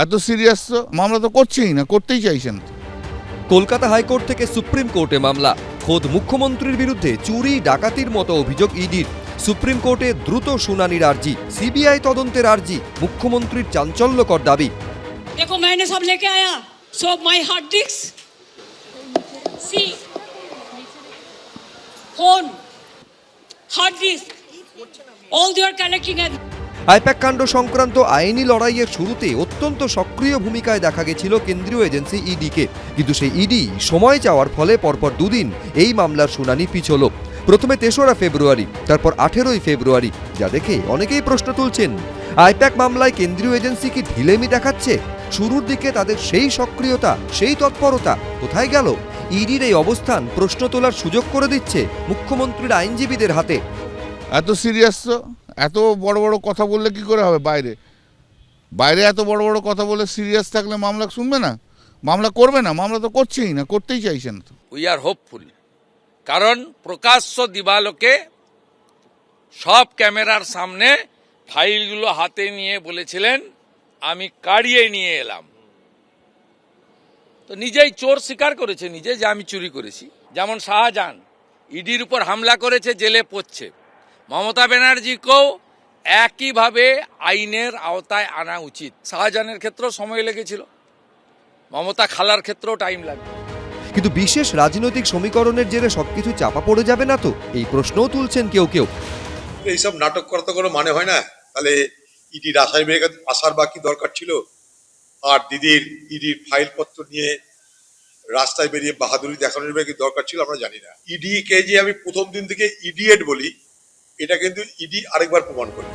এত সিরিয়াস তো মামলা তো করছেই না, করতেই চাইছেন। কলকাতা হাইকোর্ট থেকে সুপ্রিম কোর্টে মামলা, খোদ মুখ্যমন্ত্রীর বিরুদ্ধে চুরি ডাকাতির মতো অভিযোগ ইডির। সুপ্রিম কোর্টে দ্রুত শুনানির আর্জি, সিবিআই তদন্তের আর্জি, মুখ্যমন্ত্রীর চাঞ্চল্যকর দাবি। देखो मैंने सब लेके आया, so my hard disk, see, phone, hard disk, all they are collecting and I-PAC কাণ্ড সংক্রান্ত আইনি লড়াইয়ের শুরুতে অত্যন্ত সক্রিয় ভূমিকায় দেখা গেছিল কেন্দ্রীয় এজেন্সি ইডিকে, কিন্তু সেই ইডি সময় চাওয়ার ফলে পরপর দুদিন এই মামলার শুনানি পিছল। প্রথমে ৩রা ফেব্রুয়ারি, তারপর 18ই ফেব্রুয়ারি, যা দেখে অনেকেই প্রশ্ন তুলছেন, আইপ্যাক মামলায় কেন্দ্রীয় এজেন্সি কি ঢিলেমি দেখাচ্ছে? শুরুর দিকে তাদের সেই সক্রিয়তা, সেই তৎপরতা কোথায় গেল? ইডির এই অবস্থান প্রশ্ন তোলার সুযোগ করে দিচ্ছে মুখ্যমন্ত্রীর আইনজীবীদের হাতে। এত সিরিয়াস তো, এত বড় বড় কথা বললে কি করে হবে? বাইরে এত বড় বড় কথা বলে সিরিয়াস থাকলে মামলা শুনবে না, মামলা করবে না, মামলা তো করছেই না, করতেই চাইছেন তো। উই আর হোপফুল, কারণ প্রকাশ্য দিবালোকে সব ক্যামেরার সামনে ফাইলগুলো হাতে নিয়ে বলেছিলেন আমি কাড়িয়ে নিয়ে এলাম। তো নিজেই চোর স্বীকার করেছে নিজে যে আমি চুরি করেছি। যেমন শাহজাহান ইডির উপর হামলা করেছে, জেলে পড়ছে। মমতা ব্যানার্জিকেও একইভাবে আইনের আওতায় আনা উচিত। শাহজাহানের ক্ষেত্রেও সময় লেগেছিল, মমতা খালার ক্ষেত্রেও টাইম লাগবে। কিন্তু বিশেষ রাজনৈতিক সমীকরণের জেরে সবকিছু চাপা পড়ে যাবে না তো, এই প্রশ্নও তুলছেন কেউ কেউ। এইসব নাটক করতে কোনো মানে হয় না। তাহলে ইডির আসার বাকি দরকার ছিল? আর ইডির ফাইলপত্র নিয়ে রাস্তায় বেরিয়ে বাহাদুরি দেখানোর কি দরকার ছিল? আমরা জানি না। ইডি কে যে আমি প্রথম দিন থেকে ইডিয়েট বলি, এটা কিন্তু ইডি আরেকবার প্রমাণ করবে।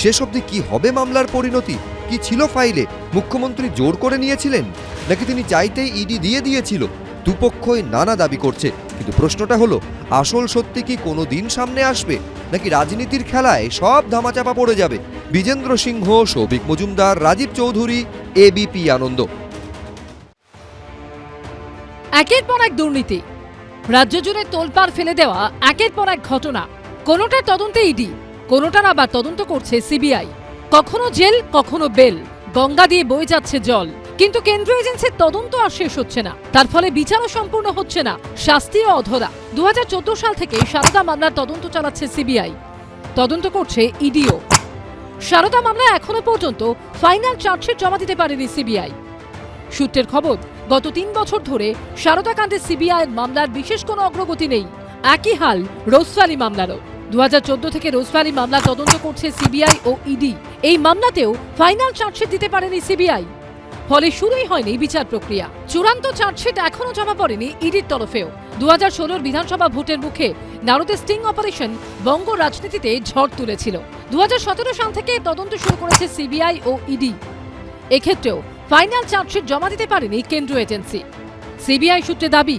শেষ অবধি কি হবে মামলার পরিণতি? কি ছিল ফাইলে? মুখ্যমন্ত্রী জোর করে নিয়েছিলেন, নাকি তিনি চাইতেই ইডি দিয়ে দিয়েছিল? দুপক্ষই নানা দাবি করছে, কিন্তু প্রশ্নটা হলো, আসল সত্যি কি কোনো দিন সামনে আসবে, নাকি রাজনীতির খেলায় সব ধামাচাপা পড়ে যাবে? বিজেন্দ্র সিংহ, সৌভিক মজুমদার, রাজীব চৌধুরী, এবিপি আনন্দ। একের পর এক দুর্নীতি, রাজ্য জুড়ে তোলপাড় ফেলে দেওয়া একের পর এক ঘটনা। কোনোটার তদন্তে ইডি, কোনোটার আবার তদন্ত করছে সিবিআই। কখনো জেল, কখনো বেল, গঙ্গা দিয়ে বয়ে যাচ্ছে জল। কিন্তু কেন্দ্রীয় এজেন্সির তদন্ত আর শেষ হচ্ছে না, তার ফলে বিচারও সম্পূর্ণ হচ্ছে না, শাস্তিও অধরা। 2014 সাল থেকে সারদা মামলার তদন্ত চালাচ্ছে সিবিআই, তদন্ত করছে ইডিও। সারদা মামলায় এখনো পর্যন্ত ফাইনাল চার্জশিট জমা দিতে পারেনি সিবিআই। সূত্রের খবর, গত 3 বছর ধরে সারদা কাণ্ডে সিবিআই মামলার বিশেষ কোনো অগ্রগতি নেই। একই হাল রোজভ্যালি মামলারও। 2014 থেকে রোজভ্যালি মামলা তদন্ত করছে সিবিআই ও ইডি। এই মামলাতেও ফাইনাল চার্জশিট দিতে পারেনি সিবিআই, ফলে শুরুই হয়নি বিচার প্রক্রিয়া। চূড়ান্ত চার্জশিট এখনো জমা পড়েনি ইডির তরফেও। 2016 বিধানসভা ভোটের মুখে নারদের স্টিং অপারেশন বঙ্গ রাজনীতিতে ঝড় তুলেছিল। 2017 সাল থেকে তদন্ত শুরু করেছে সিবিআই ও ইডি। এক্ষেত্রেও ফাইনাল চার্জশিট জমা দিতে পারেনি কেন্দ্রীয় এজেন্সি। সিবিআই সূত্রে দাবি,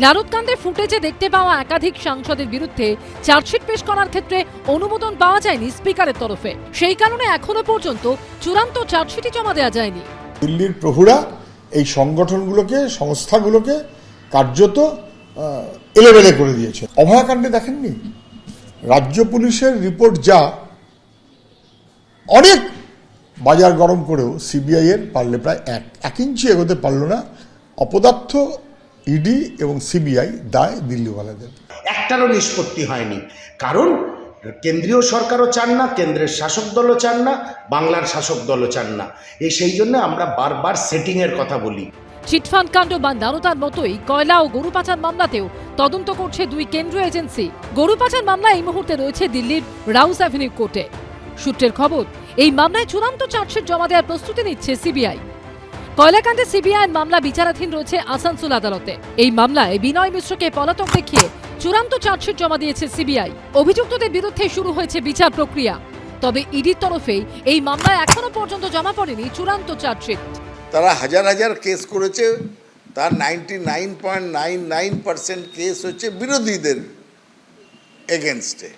নারদকাণ্ডে ফুটেজে দেখতে পাওয়া একাধিক সাংসদের বিরুদ্ধে চার্জশিট পেশ করার ক্ষেত্রে অনুমোদন পাওয়া যায়নি স্পিকারের তরফে। সেই কারণে এখনো পর্যন্ত চূড়ান্ত চার্জশিটই জমা দেওয়া যায়নি। দিল্লির প্রহরীরা এই সংগঠনগুলোকে, সংস্থাগুলোকে কার্যত এলেবেলে করে দিয়েছে। অভয়াকাণ্ডে দেখেননি রাজ্য পুলিশের রিপোর্ট, যা অনেক বাজার গরম করেও সিবিআই এর পারলে প্রায় এক ইঞ্চি এগোতে পারল না। অপদার্থ ইডি এবং সিবিআই, দায় দিল্লিওয়ালাদের। একটারও নিষ্পত্তি হয়নি, কারণ কেন্দ্রীয় সরকারও চান না, কেন্দ্রের শাসক দলও চান না, বাংলার শাসক দলও চান না। সেই জন্য আমরা বারবার সেটিংয়ের কথা বলি। চিটফান্ড কাণ্ড বা নারদার মতোই কয়লা ও গরু পাচার মামলাতেও তদন্ত করছে দুই কেন্দ্রীয় এজেন্সি। গরু পাচার মামলা এই মুহূর্তে রয়েছে দিল্লির রাউস অ্যাভিনিউ কোর্টে। সূত্রের খবর, এই মামলায় চূড়ান্ত চার্জশিট জমা দেওয়ার প্রস্তুতি নিচ্ছে সিবিআই। কয়লাকাণ্ডে সিবিআই মামলা বিচারাধীন রয়েছে আসানসোল আদালতে। এই মামলায় বিনয় মিশ্রকে পলাতক দেখিয়ে চূড়ান্ত চার্জশিট জমা দিয়েছে সিবিআই। অভিযুক্তদের বিরুদ্ধে শুরু হয়েছে বিচার প্রক্রিয়া। তবে ইডির তরফে এই মামলায় এখনো পর্যন্ত জমা পড়েনি চূড়ান্ত চার্জশিট। তারা হাজার হাজার কেস করেছে, তার 99.99% কেস হচ্ছে বিরোধীদের এগেনস্টে,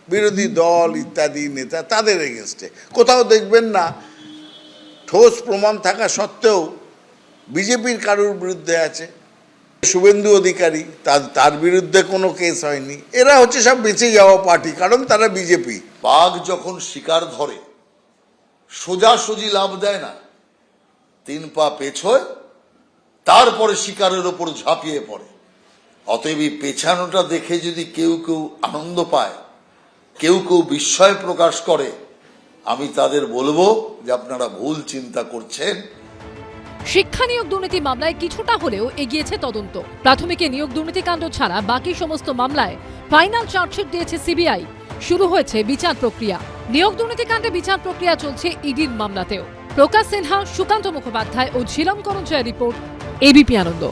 বিরোধী দল ইত্যাদি নেতা তাদের এগেনস্টে। কোথাও দেখবেন না ঠোস প্রমাণ থাকা সত্ত্বেও বিজেপির কারুর বিরুদ্ধে আছে। শুভেন্দু অধিকারী, তার বিরুদ্ধে কোনো কেস হয়নি। এরা হচ্ছে সব বেঁচে যাওয়া পার্টি, কারণ তারা বিজেপি। বাঘ যখন শিকার ধরে সোজাসুজি লাভ দেয় না, 3 পা পেছোয়, তারপরে শিকারের ওপর ঝাঁপিয়ে পড়ে। অতএব এই পেছানোটা দেখে যদি কেউ কেউ আনন্দ পায়, কেউ কেউ বিস্ময় প্রকাশ করে, আমি তাদের বলবো যে আপনারা ভুল চিন্তা করছেন। শিক্ষা নিয়োগ দুর্নীতি মামলায় কিছুটা হলেও এগিয়েছে তদন্ত। প্রাথমিকে নিয়োগ দুর্নীতিকাণ্ড ছাড়া বাকি সমস্ত মামলায় ফাইনাল চার্জশিট দিয়েছে সিবিআই। শুরু হয়েছে বিচার প্রক্রিয়া। নিয়োগ দুর্নীতিকাণ্ডে বিচার প্রক্রিয়া চলছে ইডির মামলাতেও। প্রকাশ সিনহা, সুকান্ত মুখোপাধ্যায় ও ঝিলম করঞ্জয়ের রিপোর্ট, এবিপি আনন্দ।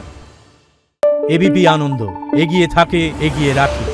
এবিপি আনন্দ, এগিয়ে থাকে, এগিয়ে রাখে।